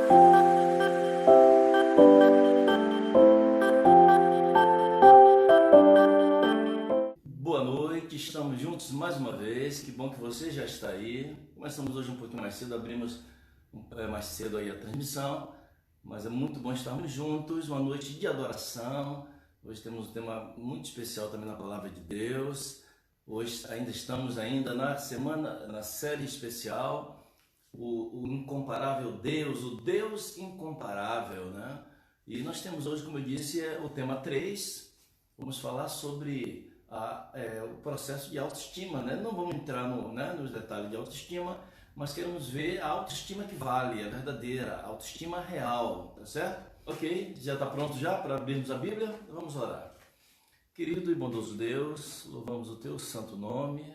Boa noite, estamos juntos mais uma vez, que bom que você já está aí. Começamos hoje um pouquinho mais cedo, abrimos mais cedo aí a transmissão, mas é muito bom estarmos juntos, uma noite de adoração. Hoje temos um tema muito especial também na Palavra de Deus. Hoje estamos na série especial, o incomparável Deus, o Deus incomparável, né? E nós temos hoje, como eu disse, o tema 3, vamos falar sobre o processo de autoestima, né? Não vamos entrar nos detalhes de autoestima, mas queremos ver a autoestima que vale, a verdadeira, a autoestima real, tá certo? Ok, já está pronto já para abrirmos a Bíblia? Vamos orar. Querido e bondoso Deus, louvamos o Teu santo nome,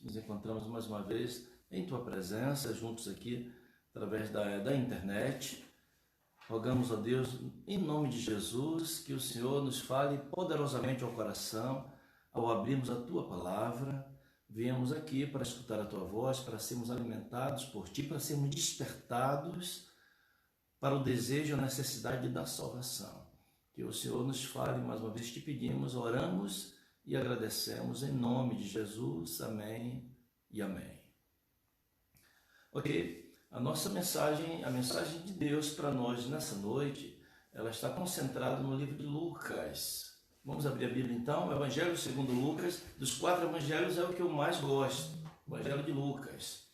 nos encontramos mais uma vez em Tua presença, juntos aqui através da internet. Rogamos a Deus, em nome de Jesus, que o Senhor nos fale poderosamente ao coração, ao abrirmos a Tua palavra. Viemos aqui para escutar a Tua voz, para sermos alimentados por Ti, para sermos despertados para o desejo e a necessidade da salvação. Que o Senhor nos fale, mais uma vez te pedimos, oramos e agradecemos em nome de Jesus. Amém e amém. Ok, a mensagem de Deus para nós nessa noite, ela está concentrada no livro de Lucas. Vamos abrir a Bíblia então, o Evangelho segundo Lucas. Dos 4 evangelhos é o que eu mais gosto, o Evangelho de Lucas.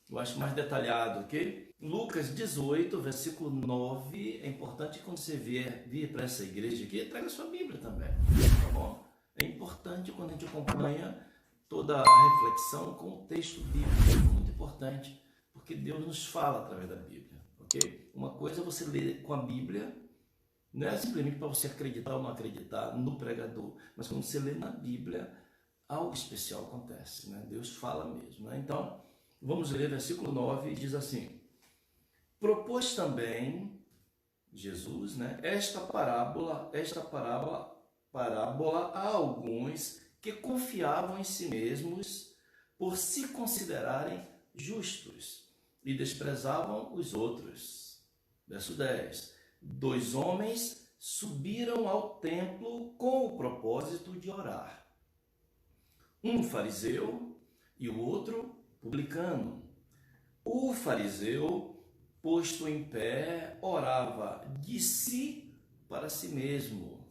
Eu acho mais detalhado, ok? Lucas 18, versículo 9, é importante que quando você vir para essa igreja aqui, traga a sua Bíblia também, tá bom? É importante quando a gente acompanha toda a reflexão com o texto bíblico, é muito importante, porque Deus nos fala através da Bíblia, ok? Uma coisa é você ler com a Bíblia, não é simplesmente para você acreditar ou não acreditar no pregador, mas quando você lê na Bíblia, algo especial acontece, né? Deus fala mesmo, né? Então, vamos ler versículo 9, diz assim: propôs também Jesus, né, esta parábola a alguns que confiavam em si mesmos por se considerarem justos e desprezavam os outros. Verso 10. 2 homens subiram ao templo com o propósito de orar. Um fariseu e o outro publicano. O fariseu, posto em pé, orava de si para si mesmo,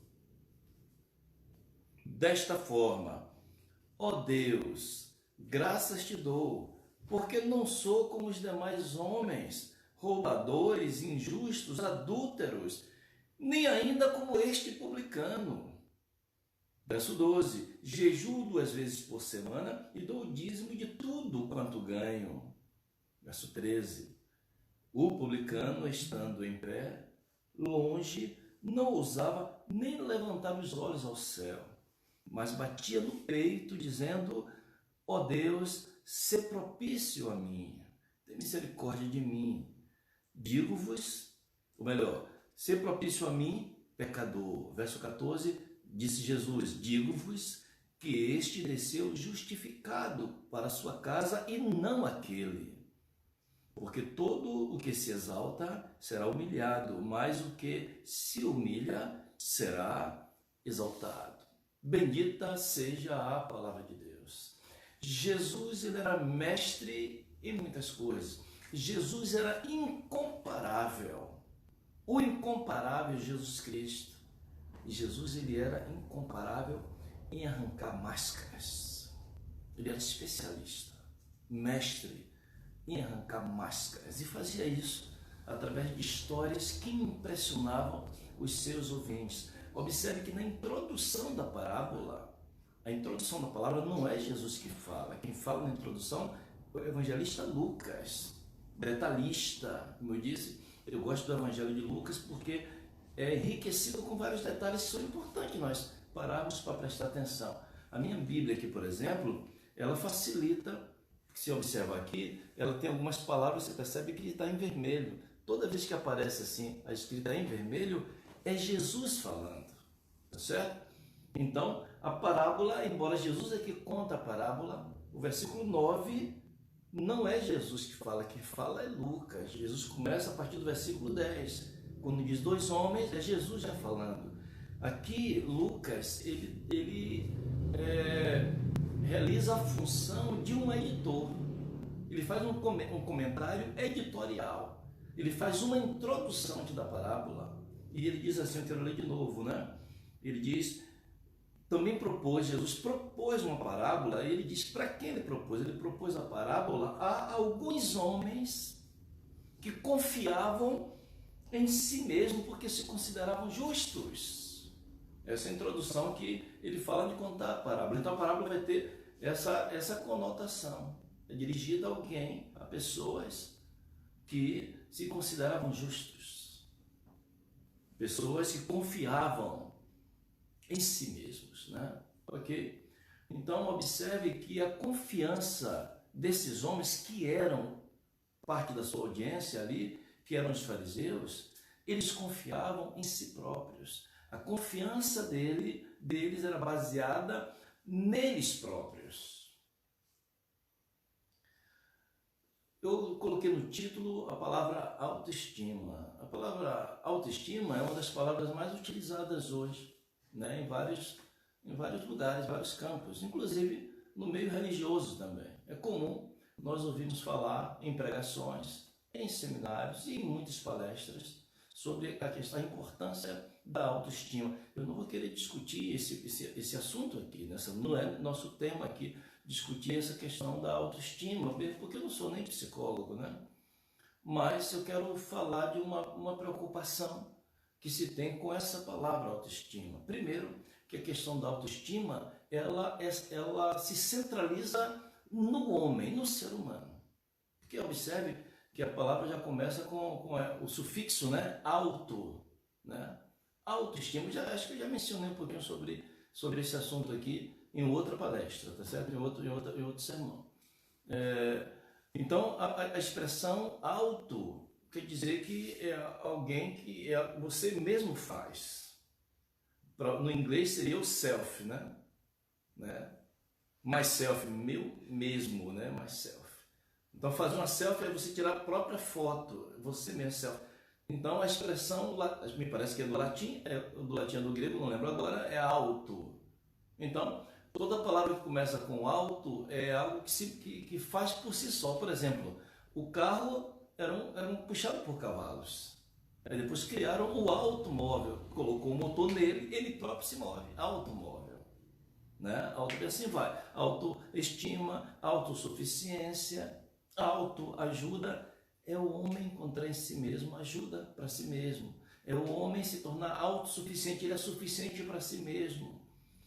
desta forma: ó Deus, graças te dou, porque não sou como os demais homens, roubadores, injustos, adúlteros, nem ainda como este publicano. Verso 12: jejuo 2 vezes por semana e dou o dízimo de tudo quanto ganho. Verso 13: o publicano, estando em pé, longe, não ousava nem levantar os olhos ao céu, mas batia no peito, dizendo: ó Deus, sê propício a mim, tem misericórdia de mim. Digo-vos, ou melhor, sê propício a mim, pecador. Verso 14, disse Jesus: digo-vos que este desceu justificado para a sua casa e não aquele. Porque todo o que se exalta será humilhado, mas o que se humilha será exaltado. Bendita seja a palavra de Deus. Jesus, ele era mestre em muitas coisas. Jesus era incomparável. O incomparável Jesus Cristo. E Jesus, ele era incomparável em arrancar máscaras. Ele era especialista, mestre em arrancar máscaras, e fazia isso através de histórias que impressionavam os seus ouvintes. Observe que na introdução da parábola, a introdução da palavra não é Jesus que fala. Quem fala na introdução é o evangelista Lucas, detalhista. Como eu disse, eu gosto do evangelho de Lucas porque é enriquecido com vários detalhes que são importantes nós pararmos para prestar atenção. A minha Bíblia aqui, por exemplo, ela facilita. Se observar aqui, ela tem algumas palavras, você percebe que está em vermelho. Toda vez que aparece assim, a escrita em vermelho, é Jesus falando, tá certo? Então, a parábola, embora Jesus é que conta a parábola, o versículo 9 não é Jesus que fala, quem fala é Lucas. Jesus começa a partir do versículo 10. Quando diz dois homens, é Jesus já falando. Aqui, Lucas, ele realiza a função de um editor. Ele faz um comentário editorial. Ele faz uma introdução antes da parábola. E ele diz assim, eu quero ler de novo, né? Ele diz, também Jesus propôs uma parábola, e ele diz para quem ele propôs? Ele propôs a parábola a alguns homens que confiavam em si mesmo porque se consideravam justos. Essa é a introdução que ele fala de contar a parábola. Então a parábola vai ter essa conotação. É dirigida a alguém, a pessoas que se consideravam justos. Pessoas que confiavam em si mesmos, né? Ok? Então observe que a confiança desses homens que eram parte da sua audiência ali, que eram os fariseus, eles confiavam em si próprios. A confiança deles era baseada neles próprios. Eu coloquei no título a palavra autoestima. A palavra autoestima é uma das palavras mais utilizadas hoje, né, em vários lugares, vários campos, inclusive no meio religioso também. É comum nós ouvirmos falar em pregações, em seminários e em muitas palestras sobre a importância da autoestima. Eu não vou querer discutir esse assunto aqui, não é nosso tema aqui, discutir essa questão da autoestima, porque eu não sou nem psicólogo, né? Mas eu quero falar de uma preocupação que se tem com essa palavra autoestima. Primeiro, que a questão da autoestima, ela se centraliza no homem, no ser humano. Porque observe que a palavra já começa com o sufixo, né? Auto, né? Autoestima, acho que eu já mencionei um pouquinho sobre esse assunto aqui em outra palestra, tá certo? Em outro sermão. Então, a expressão auto quer dizer que é alguém que você mesmo faz. No inglês seria o self, né? Myself, meu mesmo, né? Myself. Então, fazer uma selfie é você tirar a própria foto, você mesmo self. Então, a expressão, me parece que é do latim é do grego, não lembro agora, é auto. Então, toda palavra que começa com auto é algo que faz por si só. Por exemplo, o carro era puxado por cavalos. Aí depois criaram o automóvel, colocou o motor nele, ele próprio se move, automóvel. Né? Assim vai. Autoestima, autossuficiência, autoajuda é o homem encontrar em si mesmo ajuda para si mesmo. É o homem se tornar autossuficiente, ele é suficiente para si mesmo.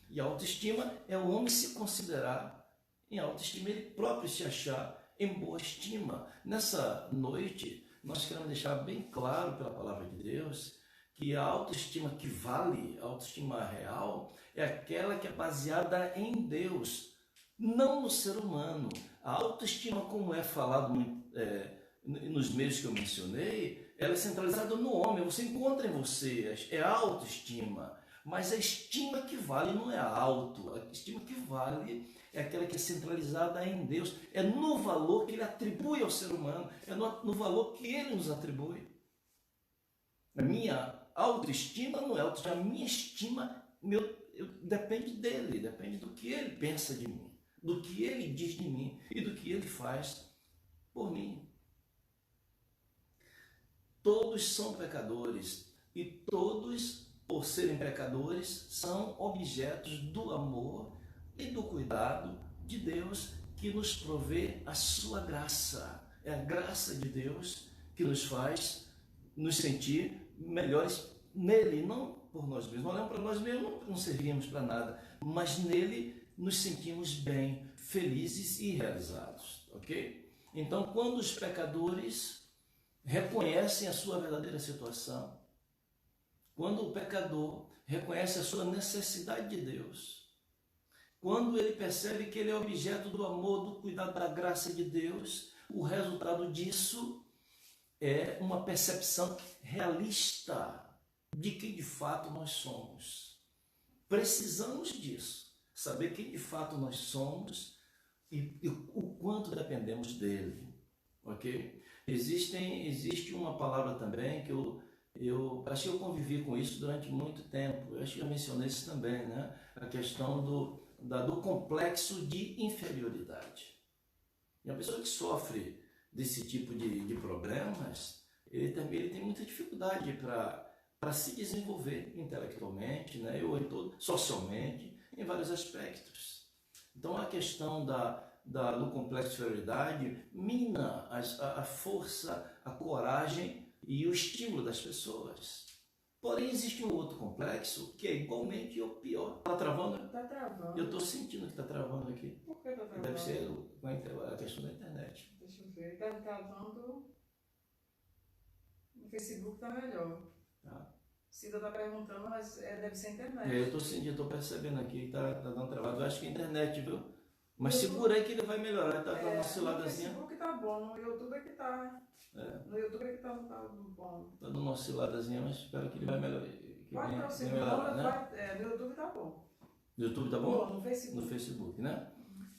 E a autoestima é o homem se considerar em autoestima, ele próprio se achar em boa estima. Nessa noite, nós queremos deixar bem claro pela palavra de Deus que a autoestima que vale, a autoestima real, é aquela que é baseada em Deus, não no ser humano. A autoestima, como é falado nos meios que eu mencionei, ela é centralizada no homem, você encontra em você, é a autoestima. Mas a estima que vale não é a auto, a estima que vale é aquela que é centralizada em Deus, é no valor que ele atribui ao ser humano, é no valor que ele nos atribui. A minha autoestima não é autoestima, a minha estima depende dele, depende do que ele pensa de mim, do que ele diz de mim e do que ele faz por mim. Todos são pecadores e todos, por serem pecadores, são objetos do amor e do cuidado de Deus que nos provê a sua graça. É a graça de Deus que nos faz nos sentir melhores nele, não por nós mesmos. Olhamos para nós mesmos, não servimos para nada, mas nele nos sentimos bem, felizes e realizados, ok? Então, quando os pecadores reconhecem a sua verdadeira situação, quando o pecador reconhece a sua necessidade de Deus, quando ele percebe que ele é objeto do amor, do cuidado, da graça de Deus, o resultado disso é uma percepção realista de quem de fato nós somos. Precisamos disso, saber quem de fato nós somos, e o quanto dependemos dele, ok? Existe uma palavra também que eu acho que eu convivi com isso durante muito tempo, eu acho que eu mencionei isso também, né? A questão do complexo de inferioridade. E a pessoa que sofre desse tipo de problemas, ele tem muita dificuldade para se desenvolver intelectualmente, né? Ou então, socialmente, em vários aspectos. Então a questão do complexo de inferioridade mina a força, a coragem e o estímulo das pessoas. Porém, existe um outro complexo que é igualmente o pior. Está travando? Tá travando. Eu estou sentindo que está travando aqui. Por que tá travando? Deve ser a questão da internet. Deixa eu ver. Tá travando. No Facebook tá melhor. Tá. Cida tá perguntando, mas deve ser a internet. Eu estou sentindo, estou percebendo aqui que está dando travado. Eu acho que é a internet, viu? Mas segura aí que ele vai melhorar. Está dando uma osciladazinha. No Facebook tá bom, no YouTube é que tá. No YouTube é que tá bom. Está dando uma osciladazinha, mas espero que ele vai melhorar. Vai melhorar, né? No YouTube tá bom. No YouTube tá bom? No Facebook. No Facebook, né?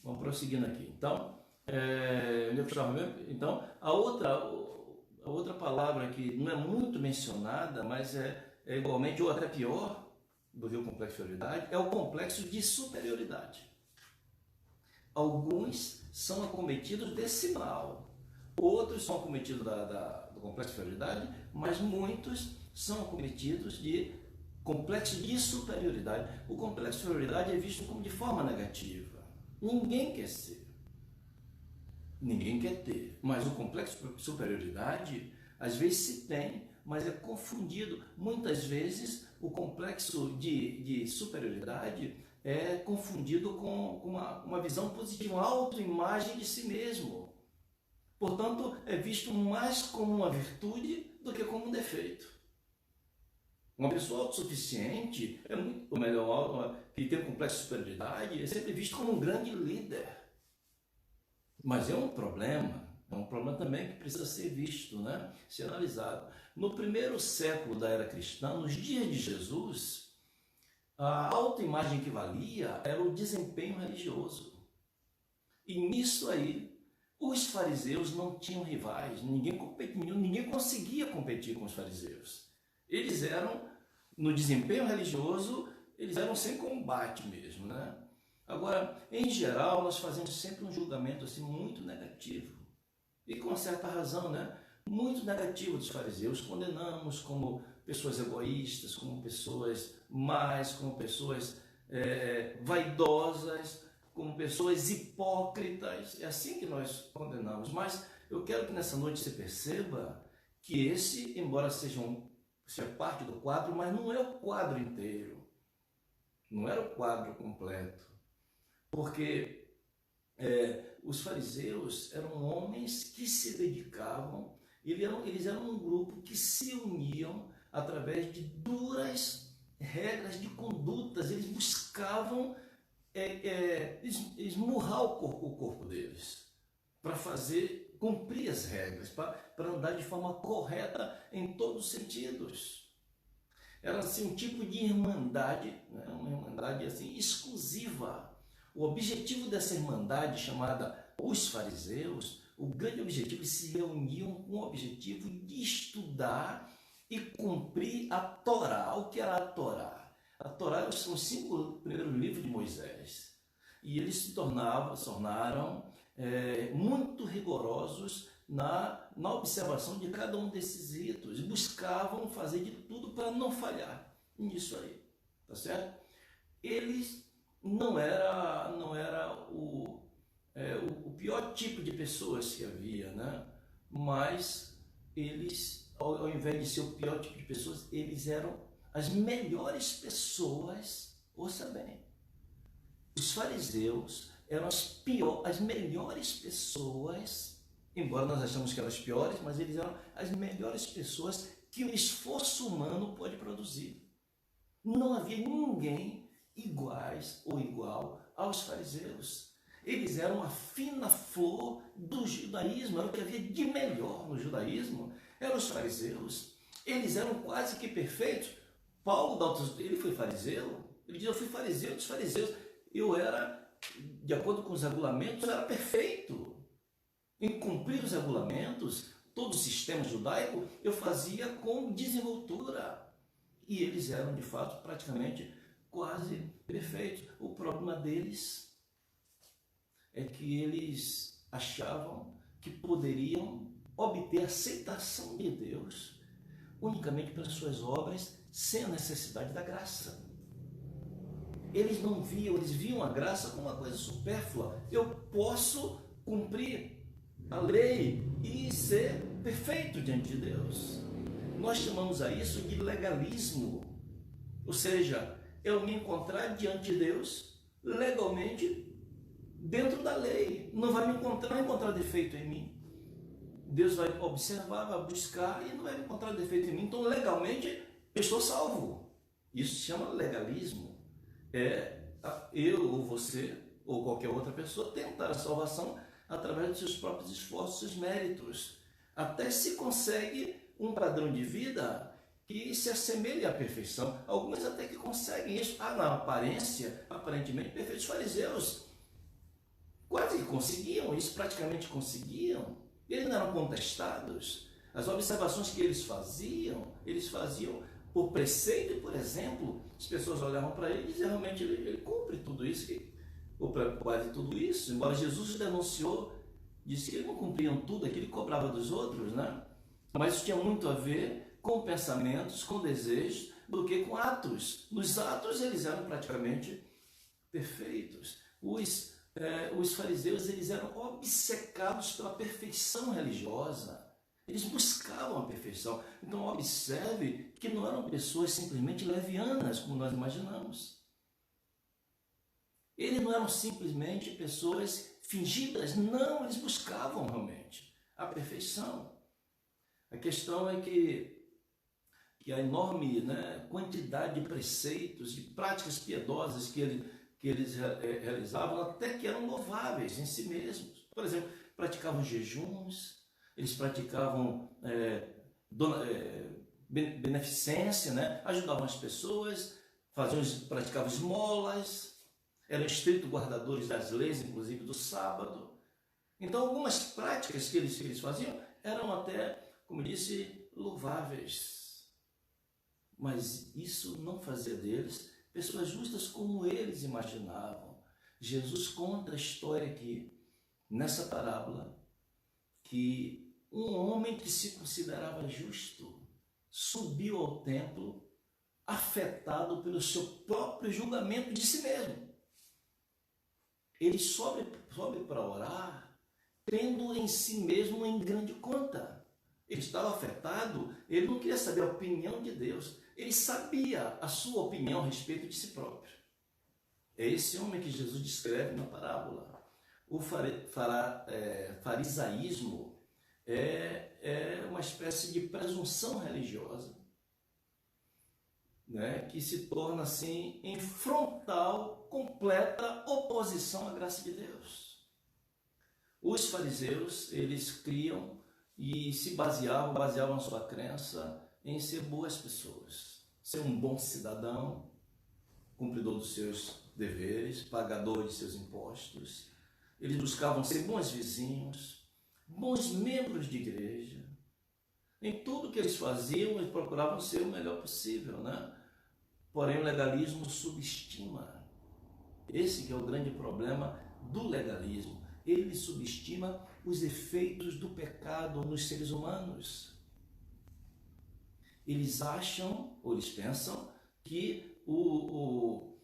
Vamos prosseguindo aqui. Então, então a outra palavra que não é muito mencionada, mas é igualmente ou até pior do que o complexo de inferioridade, é o complexo de superioridade. Alguns são acometidos desse mal, outros são acometidos do complexo de inferioridade, mas muitos são acometidos de complexo de superioridade. O complexo de superioridade é visto como de forma negativa. Ninguém quer ser. Ninguém quer ter. Mas o complexo de superioridade, às vezes se tem, mas é confundido. Muitas vezes o complexo de superioridade é confundido com uma visão positiva, uma autoimagem de si mesmo. Portanto, é visto mais como uma virtude do que como um defeito. Uma pessoa autossuficiente, ou melhor, que tem um complexo de superioridade, é sempre visto como um grande líder. Mas é um problema também que precisa ser visto, né? Ser analisado. No primeiro século da era cristã, nos dias de Jesus, a autoimagem que valia era o desempenho religioso. E nisso aí, os fariseus não tinham rivais, ninguém conseguia competir com os fariseus. Eles eram, no desempenho religioso, eles eram sem combate mesmo, né? Agora, em geral, nós fazemos sempre um julgamento assim muito negativo. E com certa razão, né? Muito negativo dos fariseus. Condenamos como pessoas egoístas, como pessoas más, como pessoas vaidosas, como pessoas hipócritas. É assim que nós condenamos. Mas eu quero que nessa noite você perceba que esse, embora seja parte do quadro, mas não é o quadro inteiro. Não era o quadro completo. Porque os fariseus eram homens que se dedicavam, eles eram um grupo que se uniam através de duras regras de condutas. Eles buscavam esmurrar o corpo deles para cumprir as regras, para andar de forma correta em todos os sentidos. Era assim um tipo de irmandade, né? Uma irmandade assim exclusiva. O objetivo dessa irmandade chamada os fariseus, o grande objetivo, eles se reuniam com o objetivo de estudar e cumprir a Torá. O que era a Torá? A Torá são os 5 primeiros livros de Moisés. E eles se tornaram muito rigorosos na observação de cada um desses ritos. E buscavam fazer de tudo para não falhar nisso aí. Tá certo? Eles não era o pior tipo de pessoas que havia, né? Mas eles, ao invés de ser o pior tipo de pessoas, eles eram as melhores pessoas. Ouça bem, os fariseus eram as melhores pessoas, embora nós achamos que eram as piores, mas eles eram as melhores pessoas que o esforço humano pode produzir. Não havia ninguém iguais ou igual aos fariseus. Eles eram a fina flor do judaísmo, era o que havia de melhor no judaísmo, eram os fariseus. Eles eram quase que perfeitos. Paulo, ele foi fariseu, ele diz: eu fui fariseu dos fariseus, eu era de acordo com os regulamentos, eu era perfeito. Em cumprir os regulamentos, todo o sistema judaico, eu fazia com desenvoltura. E eles eram, de fato, praticamente quase perfeitos. O problema deles é que eles achavam que poderiam obter a aceitação de Deus unicamente pelas suas obras, sem a necessidade da graça. Eles não viam, eles viam a graça como uma coisa supérflua. Eu posso cumprir a lei e ser perfeito diante de Deus. Nós chamamos a isso de legalismo. Ou seja, eu me encontrar diante de Deus legalmente dentro da lei. Não vai me encontrar defeito em mim. Deus vai observar, vai buscar e não vai encontrar defeito em mim. Então, legalmente, eu estou salvo. Isso se chama legalismo. É eu ou você ou qualquer outra pessoa tentar a salvação através dos seus próprios esforços, seus méritos. Até se consegue um padrão de vida que se assemelhe à perfeição. Alguns até que conseguem isso. Na aparência, aparentemente perfeitos. Os fariseus quase que conseguiam isso, praticamente conseguiam. Eles não eram contestados. As observações que eles faziam por preceito e por exemplo. As pessoas olhavam para ele e diziam, realmente ele cumpre tudo isso, ou quase tudo isso. Embora Jesus denunciou, disse que eles não cumpriam tudo aquilo que cobrava dos outros, né? Mas isso tinha muito a ver com pensamentos, com desejos, do que com atos. Nos atos eles eram praticamente perfeitos. Os fariseus, eles eram obcecados pela perfeição religiosa. Eles buscavam a perfeição. Então observe que não eram pessoas simplesmente levianas, como nós imaginamos. Eles não eram simplesmente pessoas fingidas. Não, eles buscavam realmente a perfeição. A questão é que a enorme, quantidade de preceitos, de práticas piedosas que eles realizavam, até que eram louváveis em si mesmos. Por exemplo, praticavam jejuns, eles praticavam beneficência, ajudavam as pessoas, praticavam esmolas, eram estritos guardadores das leis, inclusive do sábado. Então, algumas práticas que eles faziam eram até, como disse, louváveis. Mas isso não fazia deles pessoas justas como eles imaginavam. Jesus conta a história aqui, nessa parábola, que um homem que se considerava justo subiu ao templo afetado pelo seu próprio julgamento de si mesmo. Ele sobe para orar, tendo em si mesmo em grande conta. Ele estava afetado, ele não queria saber a opinião de Deus, ele sabia a sua opinião a respeito de si próprio. É esse homem que Jesus descreve na parábola. O farisaísmo é uma espécie de presunção religiosa, que se torna assim em frontal, completa oposição à graça de Deus. Os fariseus, eles criam e se baseavam a sua crença em ser boas pessoas, ser um bom cidadão, cumpridor dos seus deveres, pagador de seus impostos. Eles buscavam ser bons vizinhos, bons membros de igreja. Em tudo que eles faziam, eles procuravam ser o melhor possível, Porém, o legalismo subestima. Esse que é o grande problema do legalismo. Ele subestima os efeitos do pecado nos seres humanos. Eles acham, ou eles pensam, que o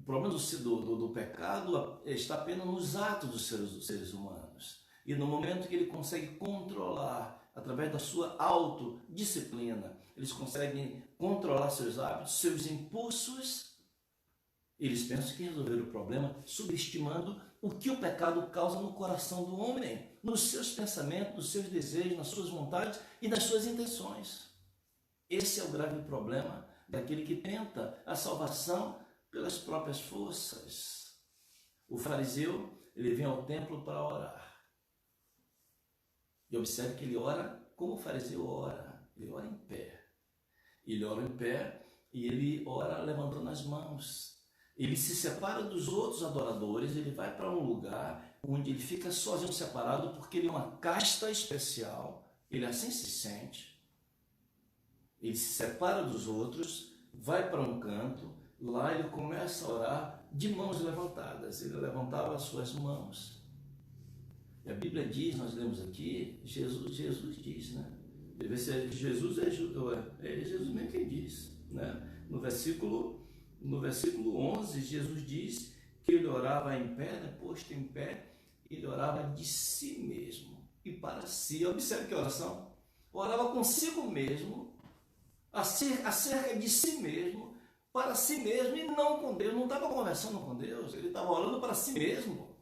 problema do pecado está apenas nos atos dos seres humanos. E no momento que ele consegue controlar, através da sua autodisciplina, eles conseguem controlar seus hábitos, seus impulsos, eles pensam que resolveram o problema subestimando o que o pecado causa no coração do homem, nos seus pensamentos, nos seus desejos, nas suas vontades e nas suas intenções. Esse é o grave problema daquele que tenta a salvação pelas próprias forças. O fariseu, ele vem ao templo para orar. E observe que ele ora como o fariseu ora. Ele ora em pé. Ele ora em pé e ele ora levantando as mãos. Ele se separa dos outros adoradores, ele vai para um lugar onde ele fica sozinho, separado, porque ele é uma casta especial, ele assim se sente. Ele se separa dos outros, vai para um canto, lá ele começa a orar de mãos levantadas. Ele levantava as suas mãos. E a Bíblia diz, nós lemos aqui, Jesus diz, né? Jesus é Jesus mesmo quem diz, né? No versículo 11, Jesus diz que ele orava em pé, né? Posto em pé, ele orava de si mesmo e para si. Observe que oração. Orava consigo mesmo, acerca de si mesmo, para si mesmo e não com Deus. Não estava conversando com Deus, ele estava orando para si mesmo.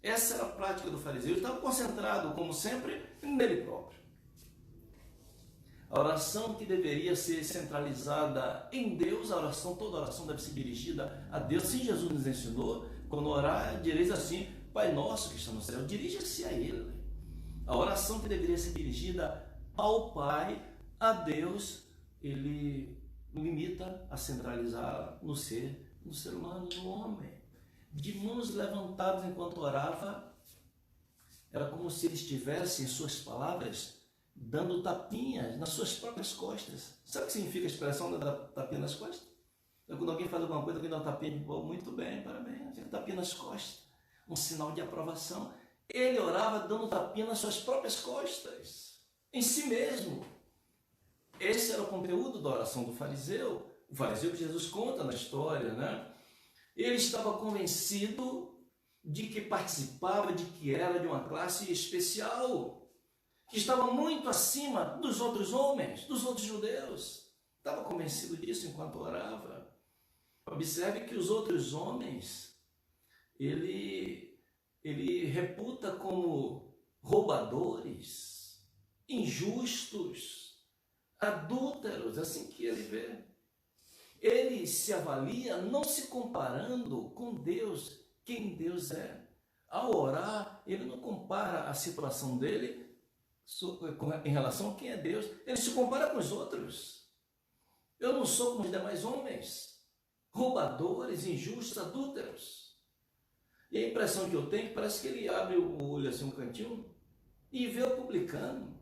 Essa era a prática do fariseu. Ele estava concentrado, como sempre, nele próprio. A oração que deveria ser centralizada em Deus, toda oração deve ser dirigida a Deus. Sim, Jesus nos ensinou, quando orar, direis assim: Pai nosso que está no céu, dirija-se a Ele. A oração que deveria ser dirigida ao Pai, a Deus, ele limita a centralizar no ser humano, no homem. De mãos levantadas enquanto orava, era como se ele estivesse, em suas palavras, dando tapinhas nas suas próprias costas. Sabe o que significa a expressão da tapinha nas costas? É quando alguém faz alguma coisa, alguém dá uma tapinha de boa, muito bem, parabéns, fica tapinha nas costas, um sinal de aprovação. Ele orava dando tapinha nas suas próprias costas, em si mesmo. Esse era o conteúdo da oração do fariseu. O fariseu que Jesus conta na história, né? Ele estava convencido de que participava, de que era de uma classe especial, que estava muito acima dos outros homens, dos outros judeus. Estava convencido disso enquanto orava. Observe que os outros homens, ele reputa como roubadores, injustos, adúlteros, assim que ele vê. Ele se avalia não se comparando com Deus, quem Deus é. Ao orar, ele não compara a situação dele em relação a quem é Deus, ele se compara com os outros. Eu não sou como os demais homens, roubadores, injustos, adúlteros. E a impressão que eu tenho, parece que ele abre o olho assim, um cantinho, e vê o publicano.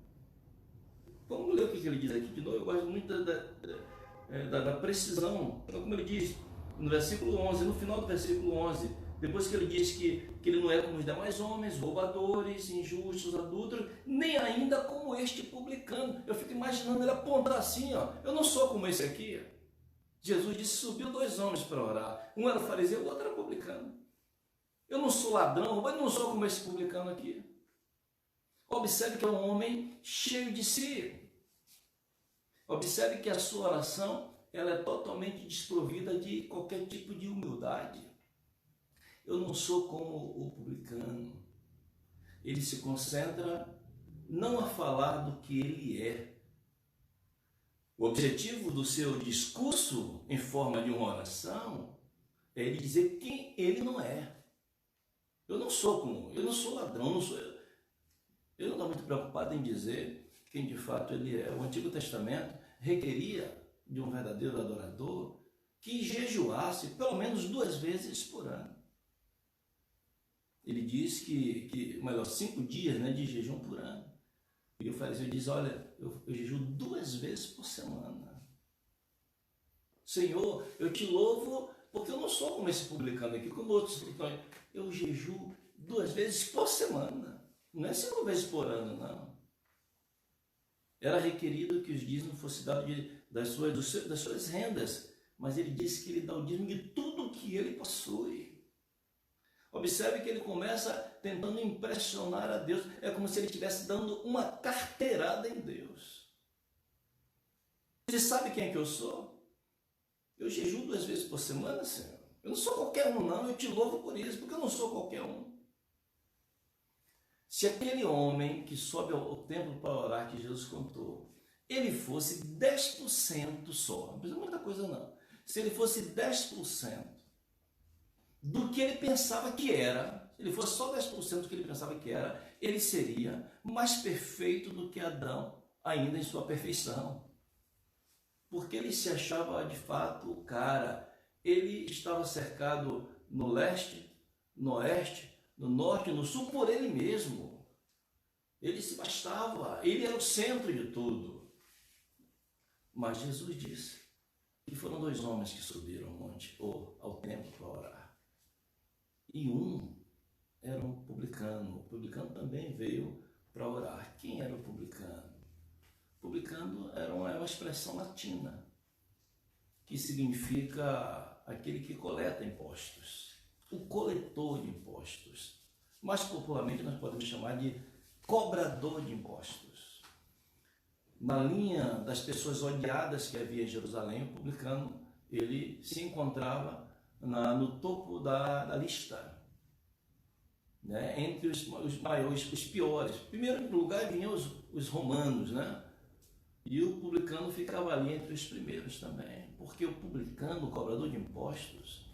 Vamos ler o que ele diz aqui de novo. Eu gosto muito da precisão. Então, como ele diz no versículo 11, no final do versículo 11, depois que ele diz que ele não é como os demais homens, roubadores, injustos, adúlteros, nem ainda como este publicano. Eu fico imaginando ele apontar assim, ó, eu não sou como esse aqui. Jesus disse, subiu 2 homens para orar. Um era fariseu, o outro era publicano. Eu não sou ladrão, mas não sou como esse publicano aqui. Observe que é um homem cheio de si. Observe que a sua oração ela é totalmente desprovida de qualquer tipo de humildade. Eu não sou como o publicano. Ele se concentra não a falar do que ele é. O objetivo do seu discurso em forma de uma oração é ele dizer quem ele não é. Eu não sou ladrão, eu não estou muito preocupado em dizer quem de fato ele é. O Antigo Testamento requeria de um verdadeiro adorador que jejuasse pelo menos 2 vezes por ano. Ele diz que 5 dias, né, de jejum por ano. E o fariseu diz, olha, eu jejuo 2 vezes por semana. Senhor, eu te louvo porque eu não sou como esse publicano aqui, como outros. Eu jejuo 2 vezes por semana. Não é 5 vezes por ano, não. Era requerido que os dízimos fossem dados das suas rendas, mas ele disse que ele dá o dízimo de tudo que ele possui. Observe que ele começa tentando impressionar a Deus. É como se ele estivesse dando uma carteirada em Deus. Você sabe quem é que eu sou? Eu jejuo 2 vezes por semana, Senhor. Eu não sou qualquer um, não. Eu te louvo por isso, porque eu não sou qualquer um. Se aquele homem que sobe ao templo para orar, que Jesus contou, ele fosse 10% só, não precisa muita coisa não. Se ele fosse 10% do que ele pensava que era, se ele fosse só 10% do que ele pensava que era, ele seria mais perfeito do que Adão, ainda em sua perfeição. Porque ele se achava de fato o cara, ele estava cercado no leste, no oeste, no norte e no sul por ele mesmo. Ele se bastava, ele era o centro de tudo. Mas Jesus disse que foram 2 homens que subiram ao monte, ou ao templo, para orar. E um era um publicano. O publicano também veio para orar. Quem era o publicano? O publicano era uma expressão latina, que significa aquele que coleta impostos, o coletor de impostos. Mais popularmente nós podemos chamar de cobrador de impostos. Na linha das pessoas odiadas que havia em Jerusalém, o publicano, ele se encontrava no topo da lista, né? Entre os maiores, os piores. Primeiro lugar vinham os romanos, né? E o publicano ficava ali entre os primeiros também, porque o publicano, o cobrador de impostos,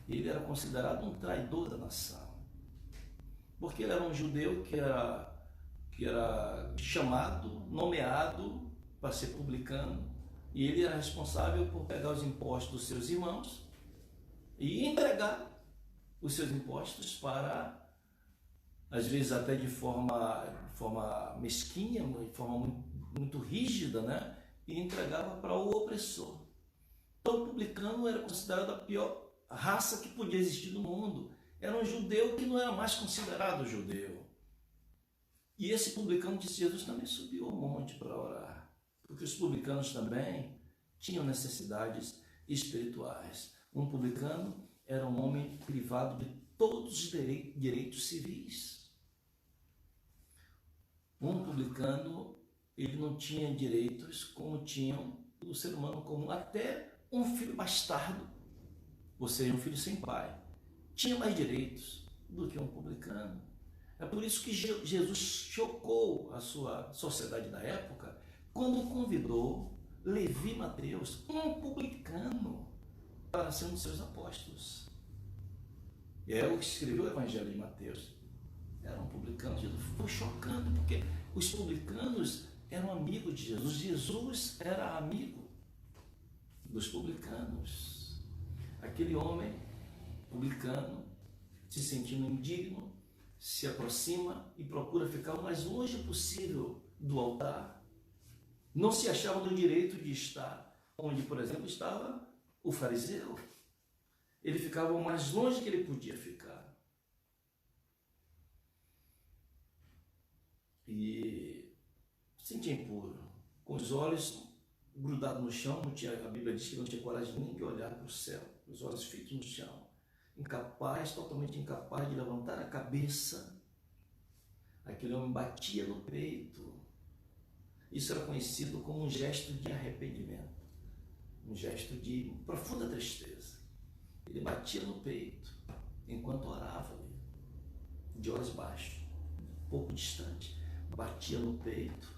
ele era considerado um traidor da nação, porque ele era um judeu que era chamado, nomeado para ser publicano, e ele era responsável por pegar os impostos dos seus irmãos e entregar os seus impostos para, às vezes até de forma mesquinha, de forma muito rígida, né? E entregava para o opressor. Então o publicano era considerado a pior raça que podia existir no mundo. Era um judeu que não era mais considerado judeu. E esse publicano disse: Jesus também subiu ao monte para orar, porque os publicanos também tinham necessidades espirituais. Um publicano era um homem privado de todos os direitos civis. Um publicano, ele não tinha direitos como tinham o ser humano comum. Até um filho bastardo, ou seja, um filho sem pai, tinha mais direitos do que um publicano. É por isso que Jesus chocou a sua sociedade da época quando convidou Levi e Mateus, um publicano, para ser um dos seus apóstolos. E é o que escreveu o Evangelho de Mateus. Era um publicano. Jesus foi chocando, porque os publicanos eram amigos de Jesus. Jesus era amigo dos publicanos. Aquele homem publicano, se sentindo indigno, se aproxima e procura ficar o mais longe possível do altar. Não se achava no direito de estar onde, por exemplo, estava o fariseu. Ele ficava o mais longe que ele podia ficar. E se sentia impuro, com os olhos grudados no chão. A Bíblia diz que não tinha coragem nem de olhar para o céu, os olhos fitos no chão. Incapaz, totalmente incapaz de levantar a cabeça. Aquele homem batia no peito. Isso era conhecido como um gesto de arrependimento, um gesto de profunda tristeza. Ele batia no peito enquanto orava ali, de olhos baixos, um pouco distante, batia no peito.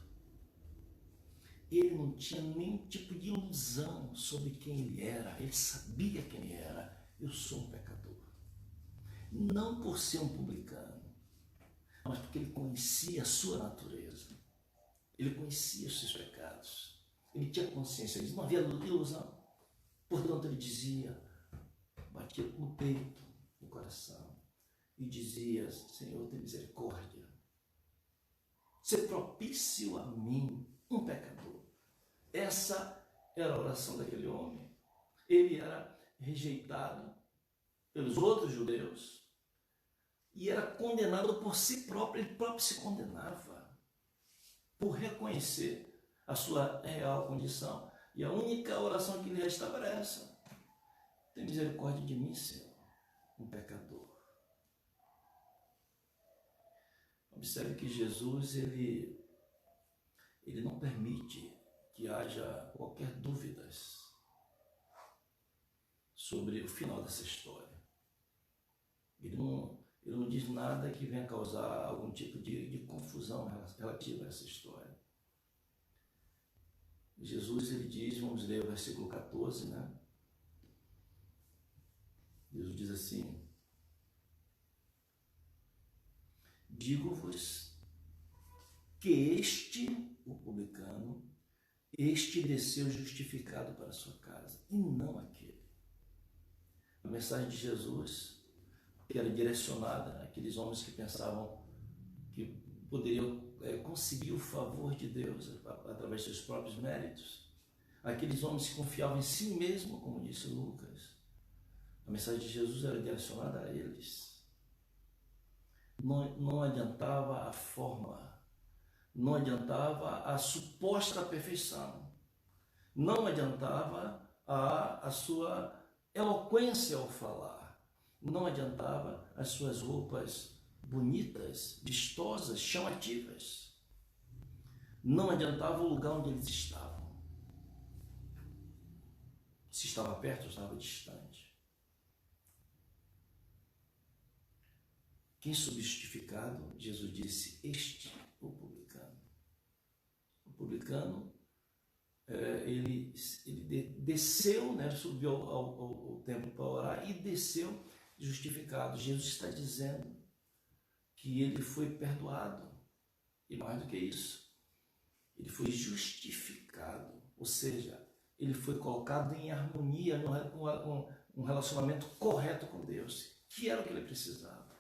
Ele não tinha nenhum tipo de ilusão sobre quem ele era. Ele sabia quem ele era. Eu sou um pecador. Não por ser um publicano, mas porque ele conhecia a sua natureza. Ele conhecia os seus pecados. Ele tinha consciência disso. Não havia ilusão. Portanto, ele dizia, batia no peito, no coração, e dizia: Senhor, tem misericórdia. Ser propício a mim, um pecador. Essa era a oração daquele homem. Ele era rejeitado pelos outros judeus e era condenado por si próprio. Ele próprio se condenava por reconhecer a sua real condição. E a única oração que lhe restava era essa: tem misericórdia de mim, Senhor, um pecador. Observe que Jesus, ele não permite que haja qualquer dúvidas sobre o final dessa história. Ele não diz nada que venha causar algum tipo de confusão relativa a essa história. Jesus, ele diz, vamos ler o versículo 14, né? Jesus diz assim: digo-vos que este, o publicano, este desceu justificado para a sua casa, e não aquele. A mensagem de Jesus, que era direcionada àqueles homens que pensavam que poderiam conseguir o favor de Deus através dos seus próprios méritos. Aqueles homens que confiavam em si mesmo, como disse Lucas. A mensagem de Jesus era direcionada a eles. Não adiantava a forma, não adiantava a suposta perfeição, não adiantava a sua eloquência ao falar, não adiantava as suas roupas bonitas, vistosas, chamativas, não adiantava o lugar onde eles estavam, se estava perto ou estava distante. Quem soube justificado, Jesus disse, este o publicano. O publicano, ele desceu, né, subiu ao templo para orar e desceu justificado. Jesus está dizendo que ele foi perdoado. E mais do que isso, ele foi justificado. Ou seja, ele foi colocado em harmonia, um relacionamento correto com Deus, que era o que ele precisava.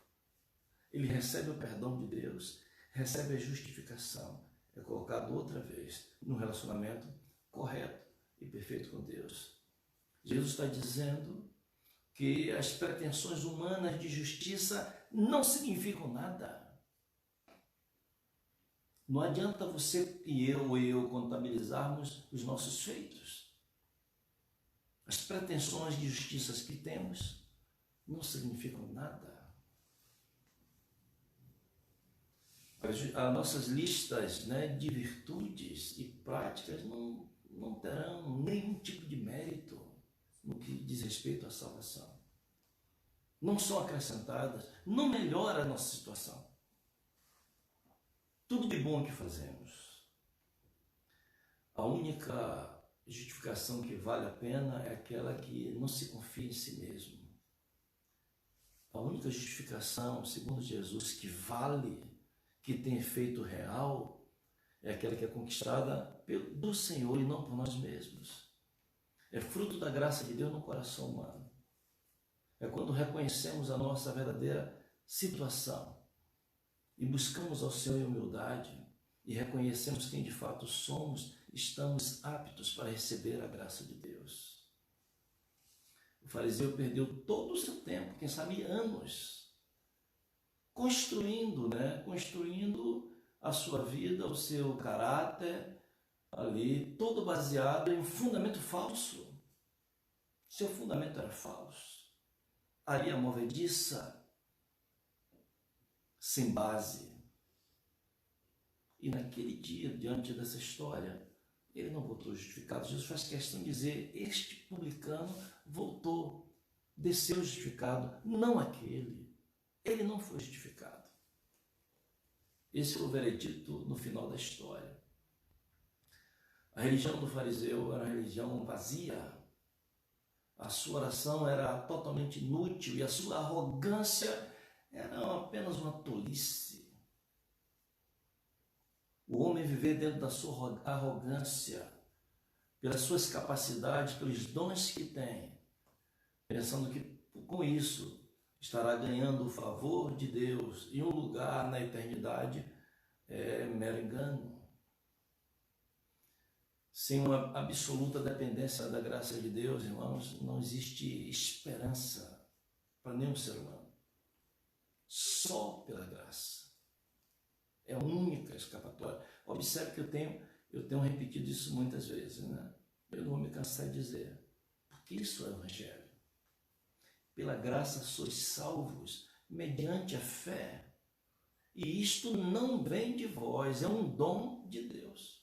Ele recebe o perdão de Deus, recebe a justificação, é colocado outra vez num relacionamento correto e perfeito com Deus. Jesus está dizendo que as pretensões humanas de justiça não significam nada. Não adianta você e eu contabilizarmos os nossos feitos. As pretensões de justiça que temos não significam nada. As nossas listas, né, de virtudes e práticas não terão nenhum tipo de mérito no que diz respeito à salvação. Não são acrescentadas, não melhora a nossa situação. Tudo de bom que fazemos. A única justificação que vale a pena é aquela que não se confia em si mesmo. A única justificação, segundo Jesus, que vale, que tem efeito real, é aquela que é conquistada do Senhor e não por nós mesmos. É fruto da graça de Deus no coração humano. É quando reconhecemos a nossa verdadeira situação e buscamos ao Senhor em humildade e reconhecemos quem de fato somos, estamos aptos para receber a graça de Deus. O fariseu perdeu todo o seu tempo, quem sabe anos, construindo a sua vida, o seu caráter, ali, todo baseado em um fundamento falso. Seu fundamento era falso. Areia movediça, sem base. E naquele dia, diante dessa história, ele não voltou justificado. Jesus faz questão de dizer, este publicano voltou, desceu justificado, não aquele. Ele não foi justificado. Esse foi o veredito no final da história. A religião do fariseu era uma religião vazia. A sua oração era totalmente inútil e a sua arrogância era apenas uma tolice. O homem viver dentro da sua arrogância, pelas suas capacidades, pelos dons que tem, pensando que com isso estará ganhando o favor de Deus e um lugar na eternidade, é mero engano. Sem uma absoluta dependência da graça de Deus, irmãos, não existe esperança para nenhum ser humano. Só pela graça. É a única escapatória. Observe que eu tenho repetido isso muitas vezes, né? Eu não vou me cansar de dizer, porque isso é o Evangelho. Pela graça sois salvos, mediante a fé. E isto não vem de vós, é um dom de Deus.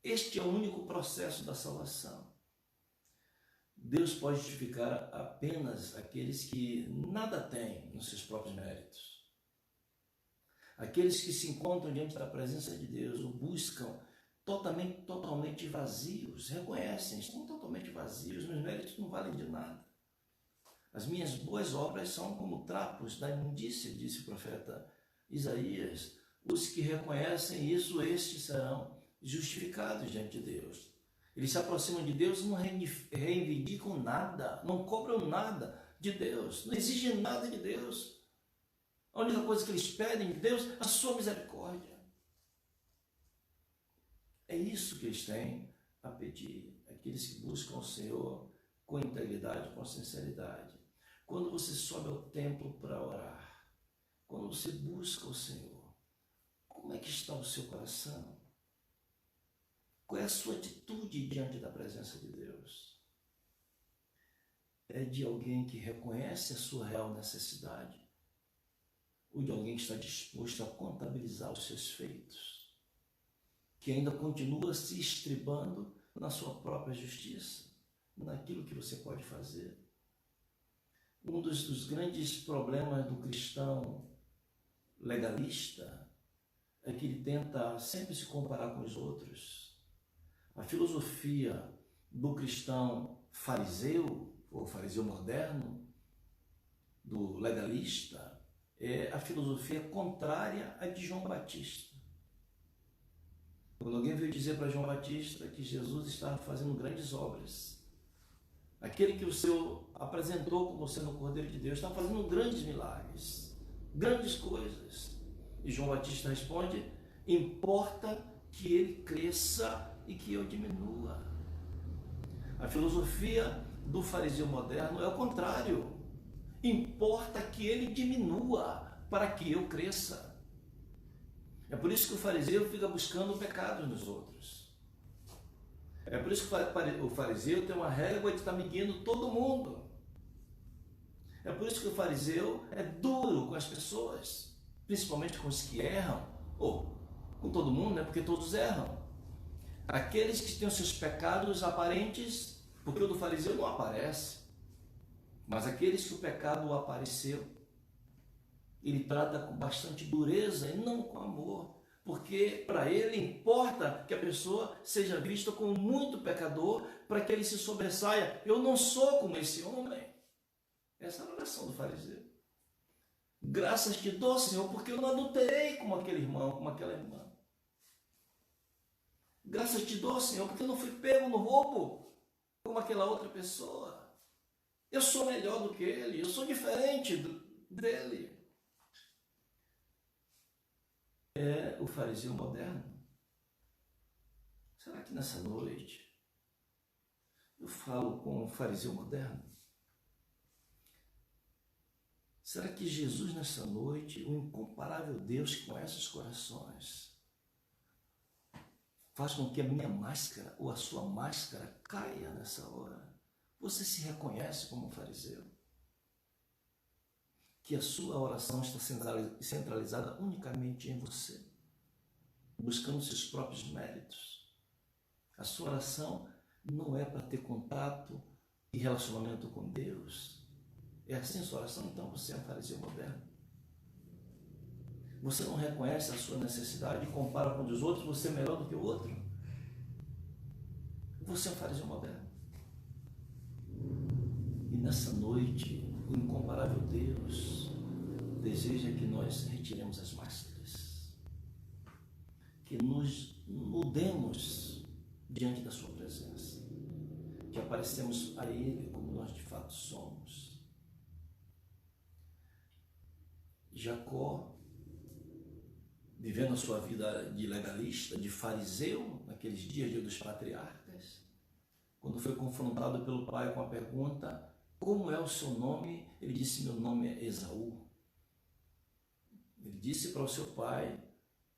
Este é o único processo da salvação. Deus pode justificar apenas aqueles que nada têm nos seus próprios méritos. Aqueles que se encontram diante da presença de Deus, o buscam totalmente vazios, reconhecem, estão totalmente vazios, meus méritos não valem de nada. As minhas boas obras são como trapos da imundícia, disse o profeta Isaías. Os que reconhecem isso, estes serão justificados diante de Deus. Eles se aproximam de Deus e não reivindicam nada, não cobram nada de Deus, não exigem nada de Deus. A única coisa que eles pedem de Deus é a sua misericórdia. É isso que eles têm a pedir, aqueles que buscam o Senhor com integridade, com sinceridade. Quando você sobe ao templo para orar, quando você busca o Senhor, como é que está o seu coração? Qual é a sua atitude diante da presença de Deus? É de alguém que reconhece a sua real necessidade? Ou de alguém que está disposto a contabilizar os seus feitos? Que ainda continua se estribando na sua própria justiça, naquilo que você pode fazer? Um dos grandes problemas do cristão legalista é que ele tenta sempre se comparar com os outros. A filosofia do cristão fariseu, ou fariseu moderno, do legalista, é a filosofia contrária à de João Batista. Quando alguém veio dizer para João Batista que Jesus estava fazendo grandes obras, aquele que o Senhor apresentou como sendo o Cordeiro de Deus, estava fazendo grandes milagres, grandes coisas. E João Batista responde: importa que ele cresça e que eu diminua. A filosofia do fariseu moderno é o contrário. Importa que ele diminua para que eu cresça. É por isso que o fariseu fica buscando pecados nos outros. É por isso que o fariseu tem uma régua de estar medindo todo mundo. É por isso que o fariseu é duro com as pessoas, principalmente com os que erram, ou com todo mundo, né? Porque todos erram. Aqueles que têm os seus pecados aparentes, porque o do fariseu não aparece, mas aqueles que o pecado apareceu, ele trata com bastante dureza e não com amor, porque para ele importa que a pessoa seja vista como muito pecador, para que ele se sobressaia. Eu não sou como esse homem. Essa é a oração do fariseu. Graças te dou, Senhor, porque eu não adulterei como aquele irmão, como aquela irmã. Graças te dou, Senhor, porque eu não fui pego no roubo como aquela outra pessoa. Eu sou melhor do que ele, eu sou diferente dele. É o fariseu moderno. Será que nessa noite eu falo com o fariseu moderno? Será que Jesus nessa noite, o incomparável Deus que conhece os corações, faz com que a minha máscara ou a sua máscara caia nessa hora? Você se reconhece como um fariseu? Que a sua oração está centralizada unicamente em você, buscando seus próprios méritos. A sua oração não é para ter contato e relacionamento com Deus. É assim a sua oração? Então você é um fariseu moderno. Você não reconhece a sua necessidade e compara com os outros, você é melhor do que o outro. Você é um fariseu moderno. E nessa noite, o incomparável Deus deseja que nós retiremos as máscaras, que nos mudemos diante da sua presença, que aparecemos a Ele como nós de fato somos. Jacó, vivendo a sua vida de legalista, de fariseu, naqueles dias, dia dos patriarcas, quando foi confrontado pelo pai com a pergunta: como é o seu nome? Ele disse: meu nome é Esaú. Ele disse para o seu pai,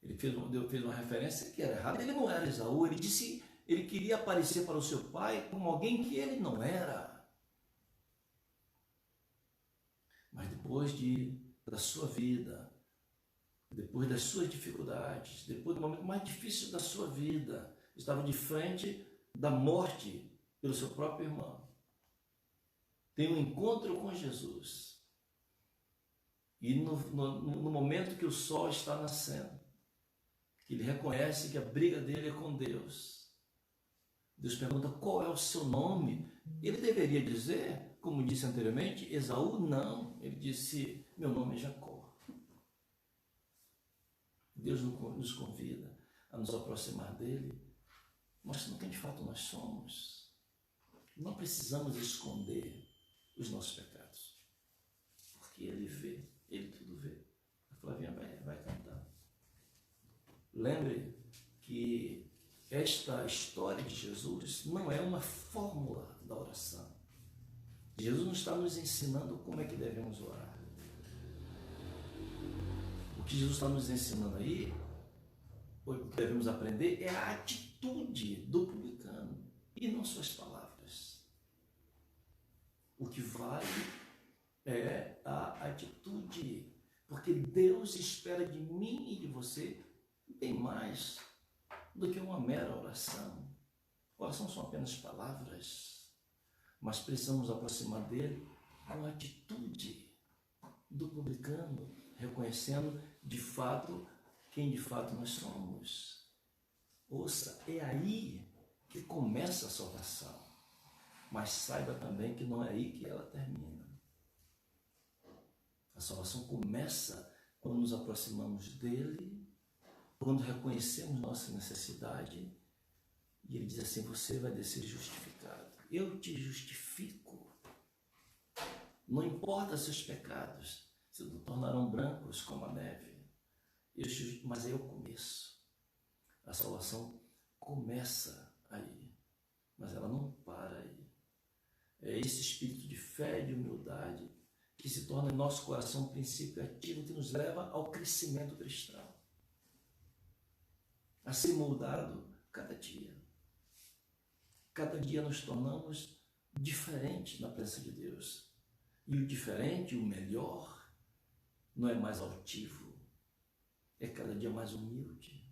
ele fez uma referência que era errada, ele não era Esaú, ele queria aparecer para o seu pai como alguém que ele não era. Mas depois da sua vida, depois das suas dificuldades, depois do momento mais difícil da sua vida, estava de frente da morte pelo seu próprio irmão. Tem um encontro com Jesus. E no momento que o sol está nascendo, que ele reconhece que a briga dele é com Deus, Deus pergunta: qual é o seu nome? Ele deveria dizer, como disse anteriormente, Esaú? Não, ele disse: meu nome é Jacó. Deus nos convida a nos aproximar dele mostrando quem de fato nós somos. Não precisamos esconder os nossos pecados, porque Ele vê, Ele tudo vê. A Flavinha vai cantar. Lembre que esta história de Jesus não é uma fórmula da oração. Jesus não está nos ensinando como é que devemos orar. O que Jesus está nos ensinando aí, o que devemos aprender, é a atitude do publicano e não suas palavras. O que vale é a atitude, porque Deus espera de mim e de você bem mais do que uma mera oração. Oração são apenas palavras, mas precisamos aproximar dele com a atitude do publicano, reconhecendo de fato quem de fato nós somos. Ouça, é aí que começa a salvação, mas saiba também que não é aí que ela termina. A salvação começa quando nos aproximamos dele, quando reconhecemos nossa necessidade, e ele diz assim: você vai descer justificado. Eu te justifico. Não importa seus pecados se tornarão brancos como a neve. Mas aí é o começo. A salvação começa aí, mas ela não para aí. É esse espírito de fé e de humildade que se torna em nosso coração um princípio ativo que nos leva ao crescimento cristão, a ser moldado cada dia. Cada dia nos tornamos diferentes na presença de Deus. E o diferente, o melhor, não é mais altivo, é cada dia mais humilde,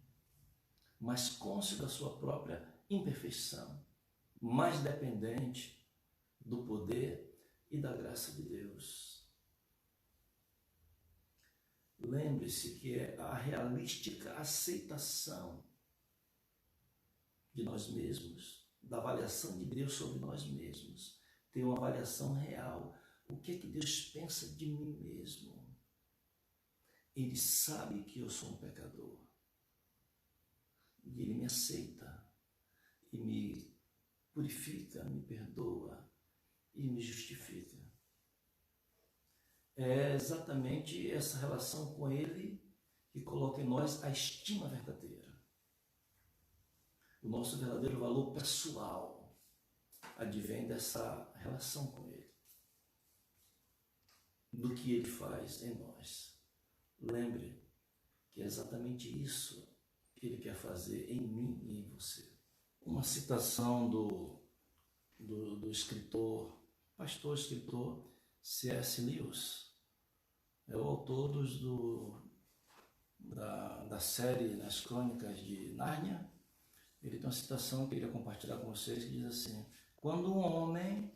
mais cônscio da sua própria imperfeição, mais dependente do poder e da graça de Deus. Lembre-se que é a realística aceitação de nós mesmos, da avaliação de Deus sobre nós mesmos, ter uma avaliação real. O que é que Deus pensa de mim mesmo? Ele sabe que eu sou um pecador. E Ele me aceita, e me purifica, me perdoa e me justifica. É exatamente essa relação com Ele que coloca em nós a estima verdadeira. O nosso verdadeiro valor pessoal advém dessa relação com Ele, do que Ele faz em nós. Lembre que é exatamente isso que Ele quer fazer em mim e em você. Uma citação do escritor, pastor-escritor C.S. Lewis, é o autor da série Nas Crônicas de Nárnia. Ele tem uma citação que eu queria compartilhar com vocês, que diz assim: quando um homem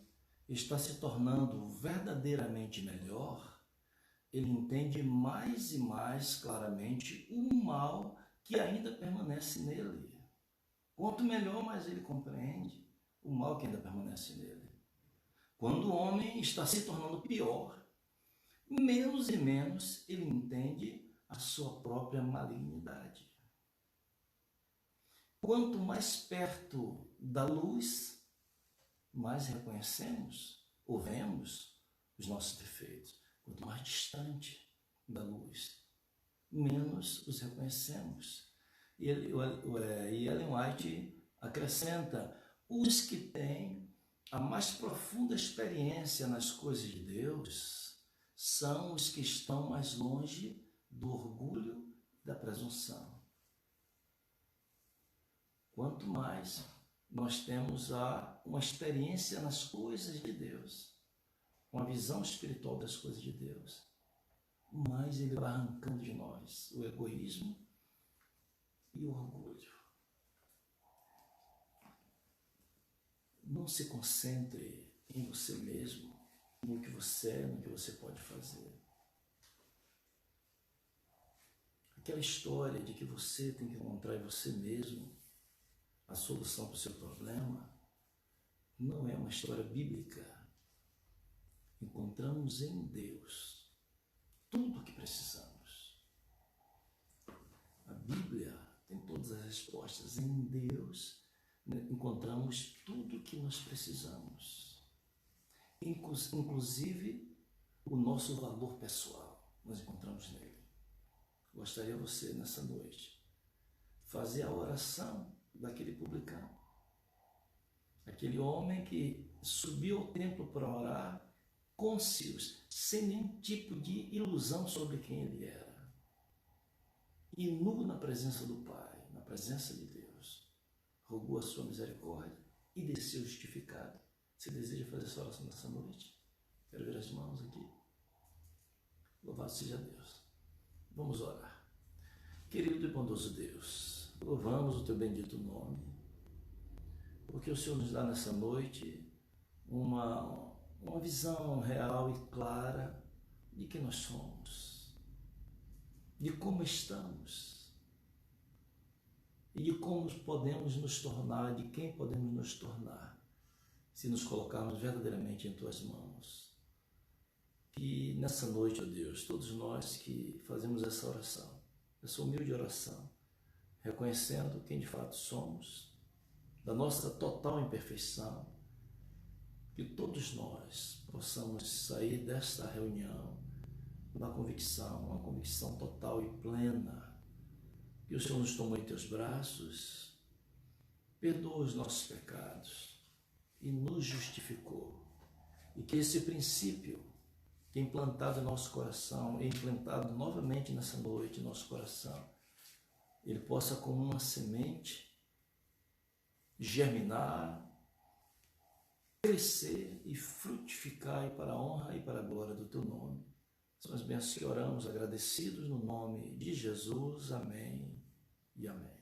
está se tornando verdadeiramente melhor, ele entende mais e mais claramente o mal que ainda permanece nele. Quanto melhor, mais ele compreende o mal que ainda permanece nele. Quando o homem está se tornando pior, menos e menos ele entende a sua própria malignidade. Quanto mais perto da luz, mais reconhecemos ou vemos os nossos defeitos. Quanto mais distante da luz, menos os reconhecemos. E Ellen White acrescenta: os que têm a mais profunda experiência nas coisas de Deus são os que estão mais longe do orgulho e da presunção. Quanto mais nós temos uma experiência nas coisas de Deus, uma visão espiritual das coisas de Deus, mais Ele vai arrancando de nós o egoísmo e o orgulho. Não se concentre em você mesmo, no que você é, no que você pode fazer. Aquela história de que você tem que encontrar em você mesmo a solução para o seu problema não é uma história bíblica. Encontramos em Deus tudo o que precisamos. A Bíblia tem todas as respostas. Em Deus encontramos tudo o que nós precisamos, inclusive o nosso valor pessoal, nós encontramos nele. Gostaria você, nessa noite, fazer a oração daquele publicano, aquele homem que subiu ao templo para orar, cônscios, sem nenhum tipo de ilusão sobre quem ele era, e nu na presença do Pai, na presença de Deus, rogou a sua misericórdia e desceu justificado. Você deseja fazer essa oração nessa noite? Quero ver as mãos aqui. Louvado seja Deus. Vamos orar. Querido e bondoso Deus, louvamos o teu bendito nome, porque o Senhor nos dá nessa noite uma visão real e clara de quem nós somos, de como estamos e de como podemos nos tornar, de quem podemos nos tornar, se nos colocarmos verdadeiramente em tuas mãos. Que nessa noite, ó Deus, todos nós que fazemos essa oração, essa humilde oração, reconhecendo quem de fato somos, da nossa total imperfeição, que todos nós possamos sair desta reunião uma convicção total e plena, que o Senhor nos tomou em teus braços, perdoa os nossos pecados e nos justificou, e que esse princípio que é implantado em nosso coração, é implantado novamente nessa noite em nosso coração, ele possa, como uma semente, germinar, crescer e frutificar, e para a honra e para a glória do teu nome. São as bênçãos que oramos agradecidos no nome de Jesus. Amém e amém.